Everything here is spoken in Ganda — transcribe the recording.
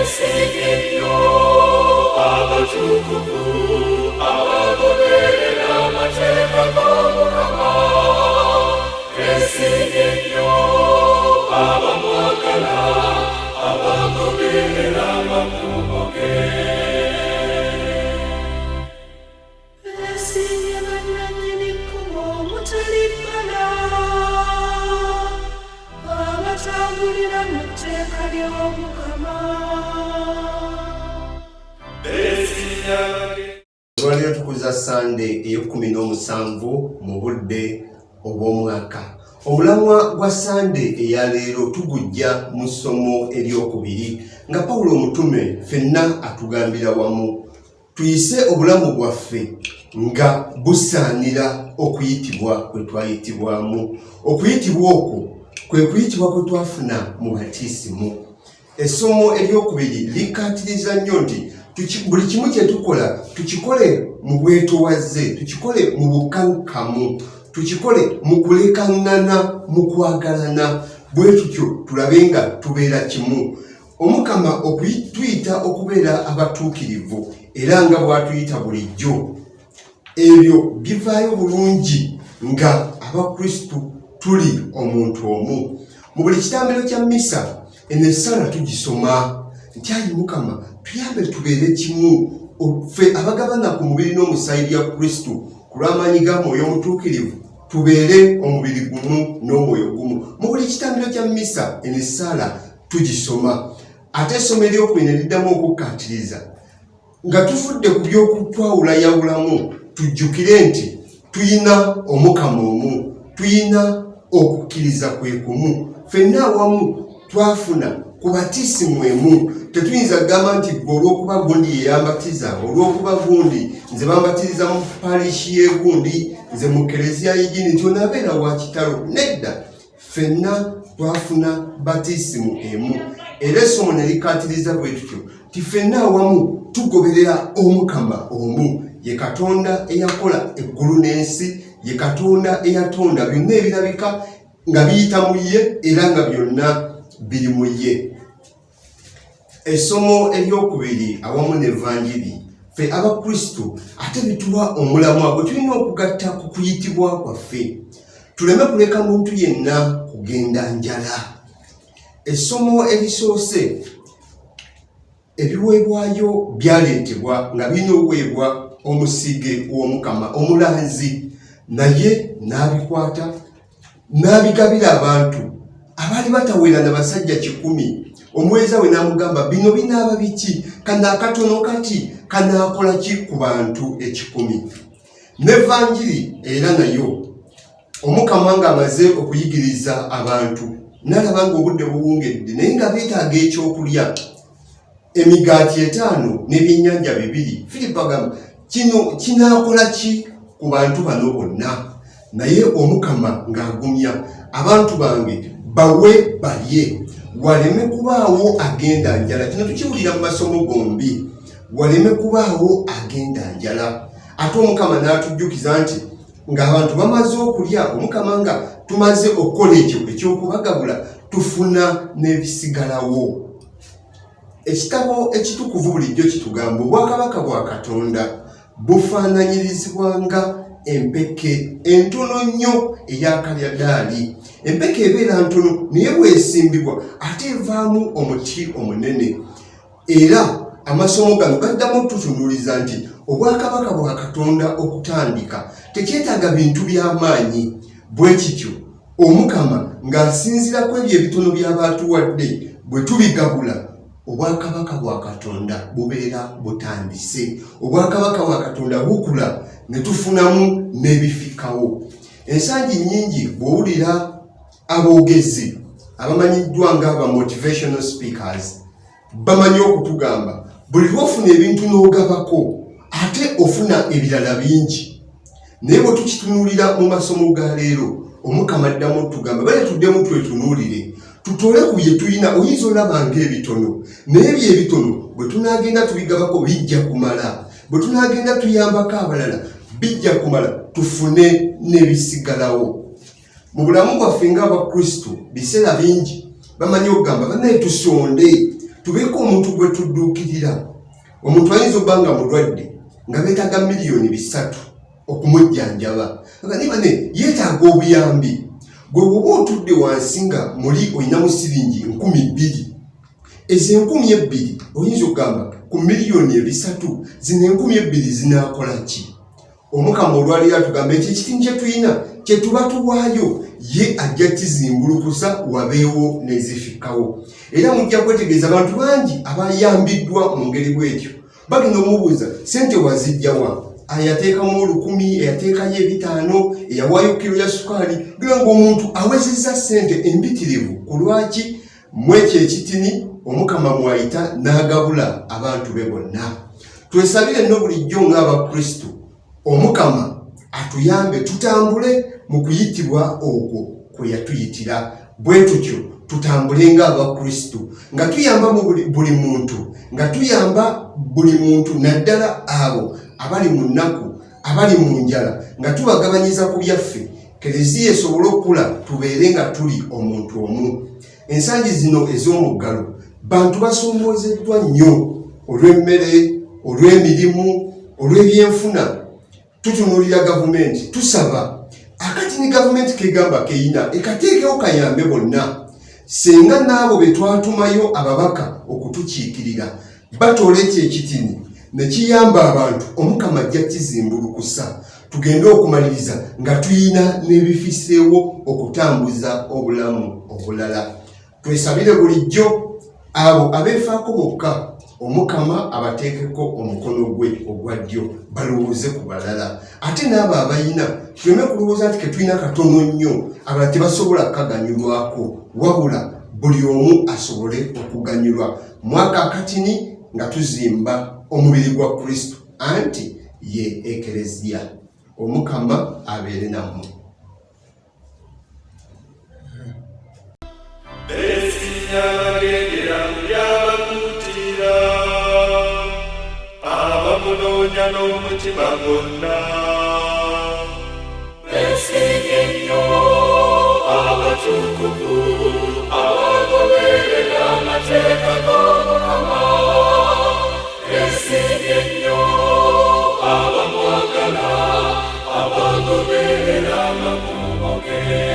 Esenyo abatukuvu abagoberera amateeka g'Omukama. Esenyo abamwagala abagoberera amakubo ge. Esinye bannannyini kkubo omutalibbala abatambulira mu tteeka ly'Omukama. Olwaleero tukuza Sande ey'oku17 mu budde obw'omwaka. Omulamwa gwa Sande eyaleero tugujja mu ssomo eryokubiri nga Pawulo omutume ffenna atugambira wamu tuyise obulamu bwaffe nga busaanira okuyitibwa kwe twayitibwamu. Okuyitibwa okwo kwe kuyitibwa kwe twafuna mu batiisimu. Essomo eryokubiri likkaatiriza nnyo nti buli kimu kye tukola tukikole mu bwetoowaze, tukikole mu bukankamu, tukikole mu kulekaŋŋana, mu kwagalana, bwe tutyo tulabe nga tubeera kimu. Omukama okuyita okubeera abatuukirivu era nga bw'atuyita bulijjo, ebyo bivaayo bulungi nga Abakristu tuli omuntu omu. Mu buli kitambiro kya mmisa ensala tugisoma nti ayi Mukama tuyambe tubeere kimu, ffe abagabana ku mubiri n'omusaayi bya Kristu ku lw'amaanyi ga Mwoyo Omutuukirivu tubeere omubiri gumu n'omwoyo gumu. Mu buli kitambiro kya mmisa ensala tugisoma. Ate essomo eryokubiri liddamu okukkaatiriza nga tufudde ku by'okutwawulayawulamu tujjukire nti tuyina Omukama omu, tuyina okukkiriza kwe kumu, ffenna awamu twafuna ku batiisimu emu. Tetuyinza kugamba nti gwe olw'okuba gundi ye yambatiza, olw'okuba gundi nze bambatiriza mu palishi ye gundi, nze mu kereziya y'egindi nti onabeera wa kitalo. Nedda, ffenna twafuna batiisimu emu. Era essomo ne likkaatiriza bwe tutyo ti ffenna awamu tugoberera Omukama omu. Ye Katonda eyakola eggulu n'ensi, ye Katonda eyatonda byonna ebirabika nga biyita mu ye era nga byonna biri mu ye. Essomo eryokubiri awamu n'Evanjiri, ffe Abakristu ate bituwa omulamwa gwe tulina okugatta ku kuyitibwa kwaffe, tuleme kuleka muntu yenna kugenda njala. Essomo erisoose, ebiweebwayo byaleetebwa nga birina okuweebwa omusige w'Omukama omulanzi, naye n'abikwata n'abigabira abantu abaali batawera na basajja 100. Omuweereza we n'amugamba bino binaaba biki, kano akatono kati kanaakola ki ku bantu 10. N'Evanjiri era nayo Omukama ng'amaze okuyigiriza abantu n'alaba ng'obudde buwungedde naye nga beetaaga ekyokulya, emigaati 5 n'ebyennyanja 2. Firipo agamba kino kinaakola ki ku bantu bano bonna? Naye Omukama ng'agumya, abantu bange bawe balye, waleme kubaawo agenda njala. Kino tukiwulira mu masomo gombi, waleme kubaawo agenda njala. Ate Omukama n'atujjukiza nti ng'abantu bamaze okulya, Omukama nga tumaze okukola ekyo eky'okubagabula, tufuna n'ebisigalawo. Ekitabo ekitukuvu bulijjo kitugamba obwakabaka bwa Katonda bufaananyirizibwa nga empeke entono nnyo ey'akalyadaali. Empeke ebeera ntono naye bwesimbibwa ate evaamu omuti omunene. Era amasomo gano gaddamu tutunuuliza nti obwakabaka bwa Katonda okutandika tekyetaaga bintu by'amaanyi. Bwe kityo Omukama ng'asinziira ku ebyo ebitono by'abatuwadde bwe tubigabula, obwakabaka bwa Katonda bubeera butandise. Obwakabaka bwa Katonda bukula ne tufunamu n'ebifikawo. Ensangi nnyingi bw'owulira aboogezi abamanyiddwa ng'aba motivational speakers bamanyi okutugamba buli lw'ofuna ebintu n'ogabako ate ofuna ebirala bingi. Naye bwe tukitunuulira mu masomo ga leero, Omukama addamu otugamba bale tuddemu twetunuulire tutole ku bye tulina. Oyinza olaba ng'ebitono naye ebyo ebitono bwe tunaagenda tubigabako bijja kumala, bwe tunaagenda tuyambako abalala bijja kumala, tufune n'ebisigalawo. Mu bulamu bwaffe ng'Abakristu biseera bingi bamanyi okugamba banaye tusonde tubeeko omuntu gwe tudduukirira. Omuntu ayinza obba nga mulwadde nga beetaaga miliyoni 3 okumujjanjaba, niba ne yeetaaga obuyambi. Gwe bw'oba otudde wansi nga muli olinamu siringi 2,000, ezo 2,000 oyinza okugamba ku miliyoni 3 zino 2,000 zinaakola ki? Omukama olwaliro atugamba ekyo ekitini kye tulina kye tuba tuwaayo ye ajja kizimbulukusa wabeewo nezifikawo. Era mujja kwetegereza abantu bangi abayambiddwa mu ngeri bw'etyo. Bagenda omubuuza sente wazijjawa? Ayateekamu 10,000, eyateekayo 5, eyawaayo kilo ya sukaali. Gira ng'omuntu awezezza sente embitirivu ku lwaki mu ekyo ekitini Omukama mwayita n'agabula abantu be bonna. Twesabire nno bulijjo ng'Abakristo Omukama atuyambe tutambule mu kuyitibwa okwo kwe yatuyitira. Bwe tutyo tutambule ng'Abakristo nga tuyamba buli muntu, nga tuyamba buli muntu naddala abo abali mu nnaku, abali mu njala, nga tubagabanyiza ku byaffe. Kereziya esobole okula tubeere nga tuli omuntu omu. Ensangi zino ez'omuggalo bantu basomoozeddwa nnyo olw'emmere, olw'emirimu, olw'ebyenfuna. Tutunuulira gavumenti tusaba akati ni gavumenti kegamba keyina ekateekewo kayambe bonna. Senga n'abo be twatumayo ababaka okutukiikirira batoola ekyo ekitini ne kiyamba abantu, Omukama ajja kizimbulukusa. Tugende okumaliriza nga tuyina n'ebifiseewo okutambuza obulamu obulala. Twesabire bulijjo abo abeefaako bokka, Omukama abateekeko omukono gwe ogwa ddyo balowooze ku balala. Ate n'abo abayina tuleme kulowooza nti ketulina katono nnyo abalala tebasobola kaganyulwako, wabula buli omu asobole okuganyulwa mwaka akatini nga tuzimba omubiri gwa Kristo anti ye ekereziya. Omukama abeere nammwe. Abamunoonya n'omutima gwonna, beesige nnyo abatukuvu abagoberera amateeka g'Omukama. Beesige nnyo abamwagala abagoberera amakubo ge.